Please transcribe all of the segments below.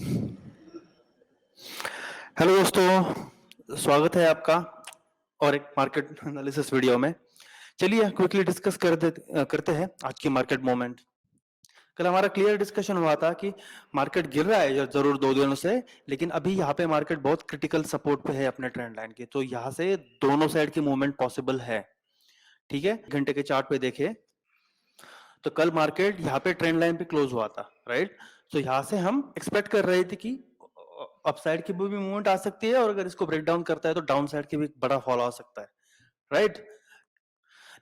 Hello दोस्तों, स्वागत है आपका और एक मार्केट एनालिसिस वीडियो में। चलिए क्विकली डिस्कस करते हैं आज की मार्केट मोमेंट। कल हमारा क्लियर डिस्कशन हुआ था कि मार्केट गिर रहा है जरूर 2 दिनों से, लेकिन अभी यहाँ पे मार्केट बहुत क्रिटिकल सपोर्ट पे है अपने ट्रेंड लाइन के, तो यहाँ से दोनों साइड की मूवमेंट पॉसिबल है। ठीक है, घंटे के चार्ट पे देखे तो कल मार्केट यहाँ पे ट्रेंड लाइन पे क्लोज हुआ था, राइट। तो यहाँ से हम एक्सपेक्ट कर रहे थे कि अपसाइड की भी मूवमेंट आ सकती है, और अगर इसको ब्रेक डाउन करता है तो डाउन साइड की भी बड़ा फॉल आ सकता है, राइट।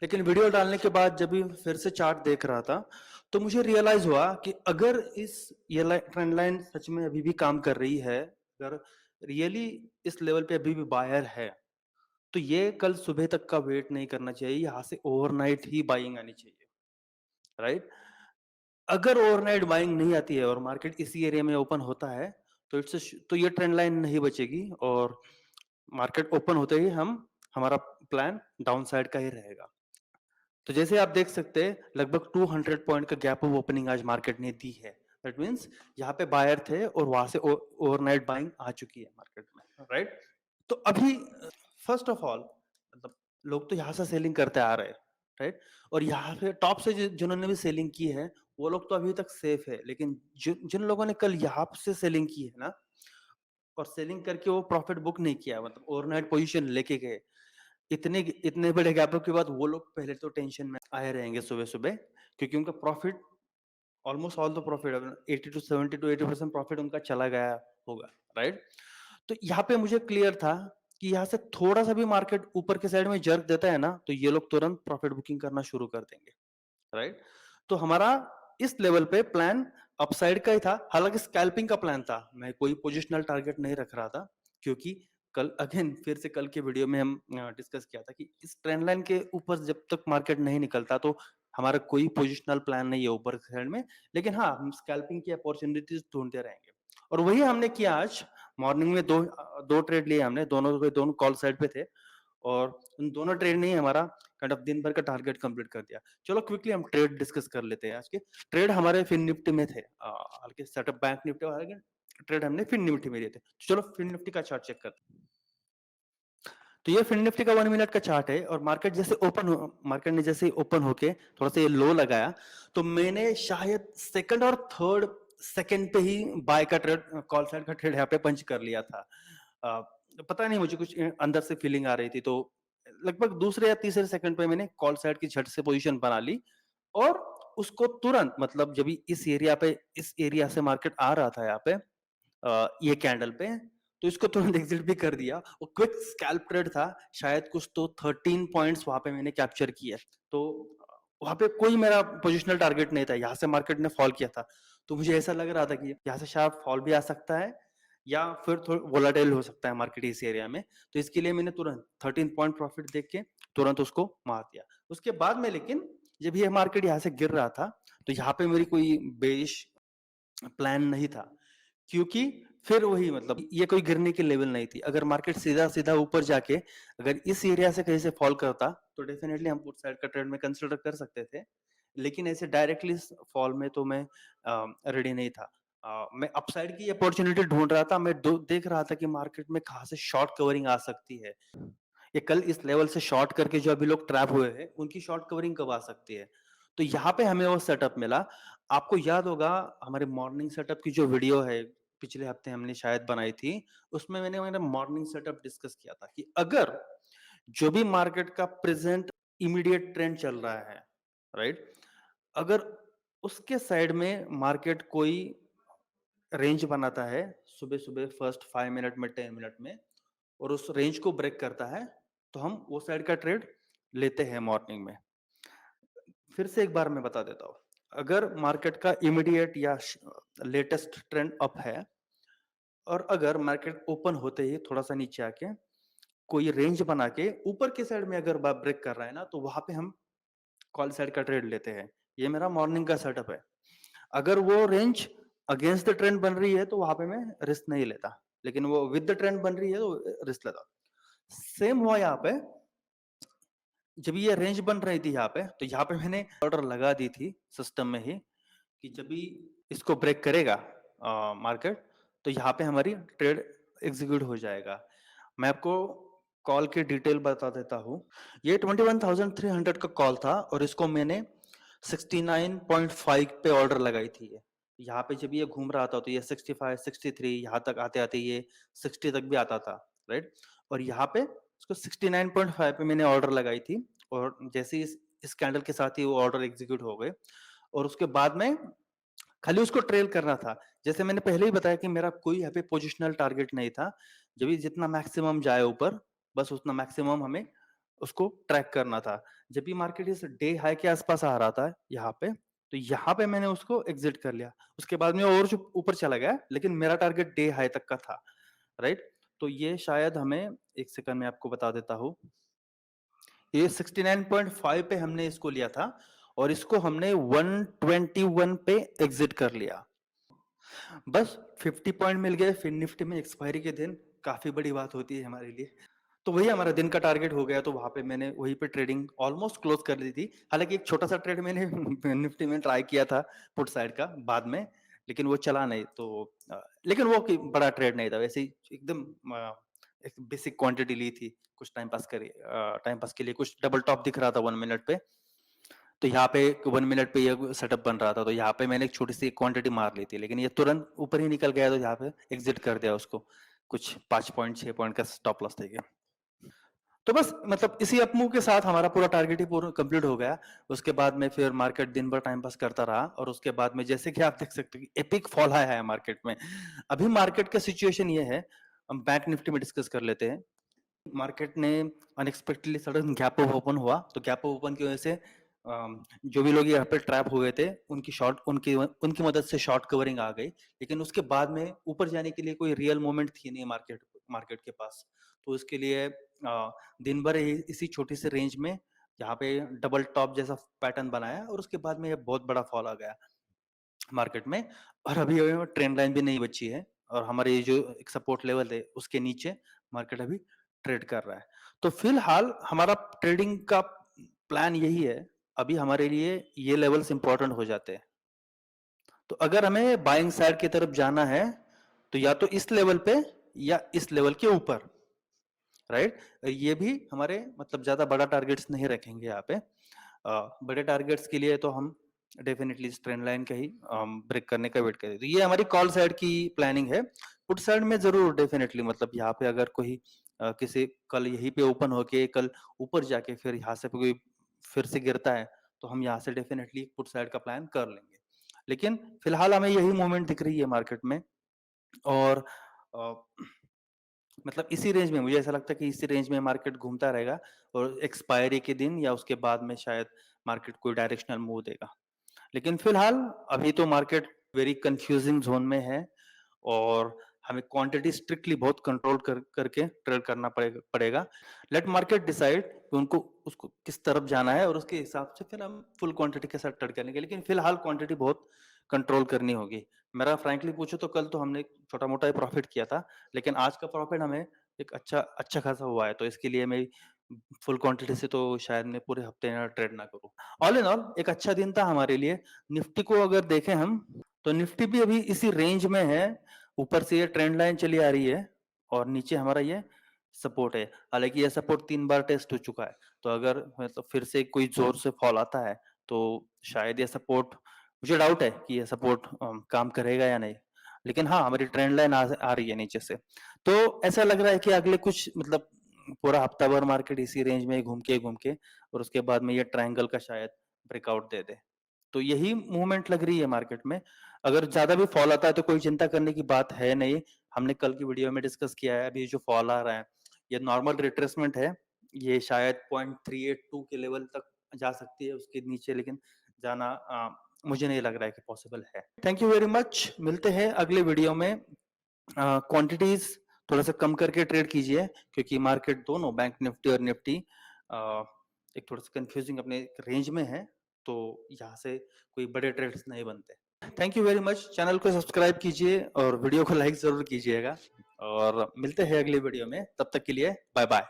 लेकिन वीडियो डालने के बाद जब भी फिर से चार्ट देख रहा था तो मुझे रियलाइज हुआ कि अगर ये ट्रेंड लाइन सच में अभी भी काम कर रही है, अगर रियली इस लेवल पे अभी भी बायर है, तो ये कल सुबह तक का वेट नहीं करना चाहिए, यहाँ से ओवरनाइट ही बाइंग आनी चाहिए, राइट। अगर ओवरनाइट बाइंग नहीं आती है और मार्केट इसी एरिया में ओपन होता है तो ये ट्रेंड लाइन नहीं बचेगी, और मार्केट ओपन होते ही हमारा प्लान डाउन साइड का ही रहेगा। तो जैसे आप देख सकते हैं लगभग 200 पॉइंट का गैप ऑफ ओपनिंग आज मार्केट ने दी है। दैट मींस यहाँ पे बायर थे और वहां से ओवरनाइट बाइंग आ चुकी है मार्केट में, राइट। तो अभी फर्स्ट ऑफ ऑल मतलब लोग तो यहाँ से सेलिंग करते आ रहे हैं, राइट। और यहाँ पे टॉप से जिन्होंने भी सेलिंग की है वो लोग तो अभी तक सेफ है, लेकिन जिन लोगों ने कल यहाँ से सेलिंग की है ना, और सेलिंग करके वो प्रॉफिट बुक नहीं किया, मतलब ओवरनाइट पोजीशन लेके गए, इतने इतने बड़े गैपों के बाद वो लोग पहले तो टेंशन में आए रहेंगे सुबह सुबह, क्योंकि उनका profit almost all the profit 80 to 70 to 80% profit उनका चला गया होगा, राइट। तो यहाँ पे मुझे क्लियर था कि यहाँ से थोड़ा सा भी मार्केट ऊपर के साइड में जर्क देता है ना, तो ये लोग तुरंत प्रॉफिट बुकिंग करना शुरू कर देंगे, राइट। तो हमारा इस लेवल पे प्लान अपसाइड का ही था, हालांकि स्कैल्पिंग का प्लान था, मैं कोई पोजिशनल टारगेट नहीं रख रहा था, क्योंकि कल अगेन फिर से कल के वीडियो में हम डिस्कस किया था कि इस ट्रेंड लाइन के ऊपर जब तक मार्केट नहीं निकलता तो हमारा कोई पोजिशनल प्लान नहीं है ऊपर साइड में, लेकिन हाँ हम स्कैल्पिंग की अपॉर्चुनिटीज ढूंढते रहेंगे, और वही हमने किया। आज मॉर्निंग में दो ट्रेड लिए हमने, दोनों कॉल साइड पे थे, और उन दोनों ट्रेड ने हमारा काइंड ऑफ दिन भर का टारगेट कंप्लीट कर दिया। चलो क्विकली हम ट्रेड डिस्कस कर लेते हैं। आज के ट्रेड हमारे फिन निफ्टी में थे, हल्के सेटअप बैंक निफ्टी वाले ट्रेड हमने फिन निफ्टी में लिए थे। चलो फिन निफ्टी का चार्ट चेक करते हैं। तो ये फिन निफ्टी का 1 मिनट का चार्ट है, और मार्केट ने जैसे ओपन होके थोड़ा सा ये लो लगाया, तो मैंने शायद सेकंड और थर्ड सेकंड पे ही बाय का ट्रेड, कॉल साइड का ट्रेड यहाँ पे पंच कर लिया था। पता नहीं मुझे कुछ अंदर से फीलिंग आ रही थी, तो लगभग दूसरे या तीसरे सेकंड पे मैंने कॉल साइड की झट से पोजीशन बना ली, और उसको तुरंत मतलब जब इस एरिया से मार्केट आ रहा था यहाँ पे ये कैंडल पे, तो इसको तुरंत एग्जिट भी कर दिया, और क्विक स्कैल्प ट्रेड था, शायद कुछ तो 13 पॉइंट्स वहां पे मैंने कैप्चर किया। तो वहां पे कोई मेरा पोजिशनल टारगेट नहीं था, यहाँ से मार्केट ने फॉल किया था, तो मुझे ऐसा लग रहा था कि यहाँ से शार्प फॉल भी आ सकता है या फिर थोड़ा वोलाटाइल हो सकता है मार्केट इस एरिया में। तो इसके लिए मैंने तुरंत 13 पॉइंट प्रॉफिट देख के तुरंत उसको मार दिया। उसके बाद में लेकिन जब ये मार्केट यहाँ से गिर रहा था तो यहाँ पे मेरी कोई बेरिश प्लान नहीं था, क्योंकि फिर वही मतलब ये कोई गिरने की लेवल नहीं थी। अगर मार्केट सीधा सीधा ऊपर जाके अगर इस एरिया से कहीं से फॉल करता तो डेफिनेटली हम पुट साइड का ट्रेड में कंसिडर कर सकते थे, लेकिन ऐसे डायरेक्टली फॉल में तो मैं रेडी नहीं था। मैं अपसाइड की अपॉर्चुनिटी ढूंढ रहा था, मैं देख रहा था कि मार्केट में कहाँ से शॉर्ट कवरिंग आ सकती है। ये कल इस लेवल से शॉर्ट करके जो अभी लोग ट्रैप हुए हैं उनकी शॉर्ट कवरिंग कब आ सकती है, तो यहाँ पे हमें वो सेटअप मिला। आपको याद होगा हमारे मॉर्निंग सेटअप की जो वीडियो है पिछले हफ्ते हमने शायद बनाई थी, उसमें मैंने मेरा मॉर्निंग सेटअप डिस्कस किया था कि अगर जो भी मार्केट का प्रेजेंट इमीडिएट ट्रेंड चल रहा है, राइट, अगर उसके साइड में मार्केट कोई रेंज बनाता है सुबह सुबह फर्स्ट 5 मिनट में 10 मिनट में, और उस रेंज को ब्रेक करता है, तो हम वो साइड का ट्रेड लेते हैं मॉर्निंग में। फिर से एक बार मैं बता देता हूँ, अगर मार्केट का इमीडिएट या लेटेस्ट ट्रेंड अप है, और अगर मार्केट ओपन होते ही थोड़ा सा नीचे आके कोई रेंज बना के ऊपर के साइड में अगर ब्रेक कर रहा है ना, तो वहां पे हम कॉल साइड का ट्रेड लेते हैं। ये मेरा मॉर्निंग का सेटअप है। अगर वो रेंज अगेंस्ट द ट्रेंड बन रही है तो वहां पे मैं रिस्क नहीं लेता, लेकिन वो विद द ट्रेंड बन रही है तो रिस्क लेता। सेम हुआ यहाँ पे, जब ये रेंज बन रही थी यहाँ पे, तो यहाँ पे मैंने ऑर्डर लगा दी थी सिस्टम में ही कि जब भी इसको ब्रेक करेगा मार्केट, तो यहाँ पे हमारी ट्रेड एग्जीक्यूट हो जाएगा। मैं आपको कॉल की डिटेल बता देता हूँ। ये 21,300 का कॉल था और इसको मैंने 69.5 पे ऑर्डर लगाई थी। यहाँ पे जब ये घूम रहा था तो ये 65, 63 यहाँ तक आते आते ये 60 तक भी आता था, राइट। और यहाँ पे इसको 69.5 पे मैंने ऑर्डर लगाई थी और जैसे ही इस कैंडल के साथ ही वो ऑर्डर एग्जीक्यूट हो गए और उसके बाद में खाली उसको ट्रेल करना था। जैसे मैंने पहले ही बताया कि मेरा कोई यहाँ पे पोजिशनल टारगेट नहीं था। जब भी जितना मैक्सिमम जाए ऊपर, बस उतना मैक्सिमम हमें उसको ट्रैक करना था। जब भी मार्केट इस डे हाई के आसपास आ रहा था यहाँ पे, तो यहाँ पे मैंने उसको एग्जिट कर लिया। उसके बाद में और जो ऊपर चला गया, लेकिन मेरा टारगेट डे हाई तक का था, राइट। तो ये शायद हमें, एक सेकंड में आपको बता देता हूँ, ये 69.5 पे हमने इसको लिया था और इसको हमने 121 पे एग्जिट कर लिया। बस 50 पॉइंट मिल गए। फिर निफ्टी में एक्सपायरी के दिन काफी बड़ी बात होती है हमारे लिए। तो वही हमारा दिन का टारगेट हो गया, तो वहां पे मैंने वहीं पे ट्रेडिंग ऑलमोस्ट क्लोज कर दी थी। हालांकि एक छोटा सा ट्रेड मैंने निफ्टी में ट्राई किया था पुट साइड का बाद में, लेकिन वो चला नहीं। तो लेकिन वो बड़ा ट्रेड नहीं था, वैसे ही एकदम एक बेसिक क्वांटिटी ली थी कुछ टाइम पास के लिए। कुछ डबल टॉप दिख रहा था 1 मिनट पे, तो यहाँ पे 1 मिनट पे ये सेटअप बन रहा था, तो यहाँ पे मैंने एक छोटी सी क्वांटिटी मार ली थी, लेकिन ये तुरंत ऊपर ही निकल गया, तो यहाँ पे एग्जिट कर दिया उसको। कुछ 5 पॉइंट 6 पॉइंट का स्टॉप लॉस देके। तो बस मतलब इसी अपमूव के साथ हमारा पूरा टारगेट ही पूरा कंप्लीट हो गया। उसके बाद में फिर मार्केट दिन भर टाइम पास करता रहा और उसके बाद में जैसे कि आप देख सकते हैं एपिक फॉल आया है मार्केट में। अभी मार्केट का सिचुएशन ये है, हम बैंक निफ्टी में डिस्कस कर लेते हैं। मार्केट ने unexpectedly sudden gap up open हुआ, तो गैप अप ओपन की वजह से जो भी लोग यहाँ पे ट्रैप हुए थे उनकी मदद से शॉर्ट कवरिंग आ गई। लेकिन उसके बाद में ऊपर जाने के लिए कोई रियल मोमेंट थी नहीं मार्केट के पास। तो उसके लिए दिन भर इसी छोटी सी रेंज में यहाँ पे डबल टॉप जैसा पैटर्न बनाया और उसके बाद में ये बहुत बड़ा फॉल आ गया मार्केट में। और अभी ट्रेंड लाइन भी नहीं बची है और हमारे ये जो एक सपोर्ट लेवल है उसके नीचे मार्केट अभी ट्रेड कर रहा है। तो फिलहाल हमारा ट्रेडिंग का प्लान यही है। अभी हमारे लिए ये लेवल्स इंपॉर्टेंट हो जाते हैं। तो अगर हमें बाइंग साइड की तरफ जाना है तो या तो इस लेवल पे या इस लेवल के ऊपर, राइट। ये भी हमारे मतलब ज्यादा बड़ा टारगेट्स नहीं रखेंगे यहाँ पे। बड़े टारगेट्स के लिए तो हम डेफिनेटली इस ट्रेंड लाइन का ही ब्रेक करने का वेट करें। तो ये हमारी कॉल साइड की प्लानिंग है। पुट साइड में जरूर डेफिनेटली मतलब यहाँ पे अगर कोई किसी कल यहीं पे ओपन होके कल ऊपर जाके फिर यहाँ से कोई फिर से गिरता है तो हम यहाँ से डेफिनेटली पुट साइड का प्लान कर लेंगे। लेकिन फिलहाल हमें यही मूवमेंट दिख रही है मार्केट में और मतलब इसी रेंज में मुझे ऐसा लगता है कि इसी रेंज में मार्केट घूमता रहेगा और एक्सपायरी के दिन या उसके बाद में शायद मार्केट कोई डायरेक्शनल मूव देगा। लेकिन फिलहाल अभी तो मार्केट वेरी कंफ्यूजिंग जोन में है और हमें क्वांटिटी स्ट्रिक्टली बहुत कंट्रोल करके ट्रेड करना पड़ेगा। लेट मार्केट डिसाइड कि उनको उसको किस तरफ जाना है और उसके हिसाब से फिर हम फुल क्वांटिटी के साथ ट्रेड करेंगे। लेकिन फिलहाल क्वांटिटी बहुत कंट्रोल करनी होगी। मेरा फ्रैंकली पूछो तो कल तो हमने छोटा मोटा ही प्रॉफिट किया था, लेकिन आज का प्रॉफिट हमें एक अच्छा खासा हुआ है। तो इसके लिए मैं फुल क्वांटिटी से तो शायद मैं पूरे हफ्ते ट्रेड ना करूं। ऑल इन ऑल एक अच्छा दिन था हमारे लिए। निफ्टी को अगर देखें हम तो निफ्टी भी अभी इसी रेंज में है। ऊपर से ये ट्रेंड लाइन चली आ रही है और नीचे हमारा ये सपोर्ट है। हालांकि ये सपोर्ट 3 बार टेस्ट हो चुका है, तो अगर मतलब फिर से कोई जोर से फॉल आता है तो शायद ये सपोर्ट, मुझे डाउट है कि ये सपोर्ट काम करेगा या नहीं। लेकिन हाँ हमारी ट्रेंड लाइन आ रही है नीचे से। तो ऐसा लग रहा है कि अगले कुछ मतलब पूरा हफ्ता भर मार्केट इसी रेंज में घूम के और उसके बाद में ये ट्रायंगल का शायद ब्रेकआउट दे दे। तो यही मूवमेंट लग रही है मार्केट में। अगर ज्यादा भी फॉल आता है तो कोई चिंता करने की बात है नहीं। हमने कल की वीडियो में डिस्कस किया है, अभी जो फॉल आ रहा है ये नॉर्मल रिट्रेसमेंट है। ये शायद 0.382 के लेवल तक जा सकती है, उसके नीचे लेकिन जाना मुझे नहीं लग रहा है कि पॉसिबल है। Thank you very much. मिलते हैं अगले वीडियो में। क्वांटिटीज थोड़ा सा कम करके ट्रेड कीजिए क्योंकि मार्केट दोनों बैंक निफ्टी और निफ्टी एक थोड़ा सा कंफ्यूजिंग अपने रेंज में है, तो यहाँ से कोई बड़े ट्रेड्स नहीं बनते। Thank you very much. Channel को सब्सक्राइब कीजिए और वीडियो को लाइक जरूर कीजिएगा और मिलते हैं अगले वीडियो में। तब तक के लिए बाय बाय।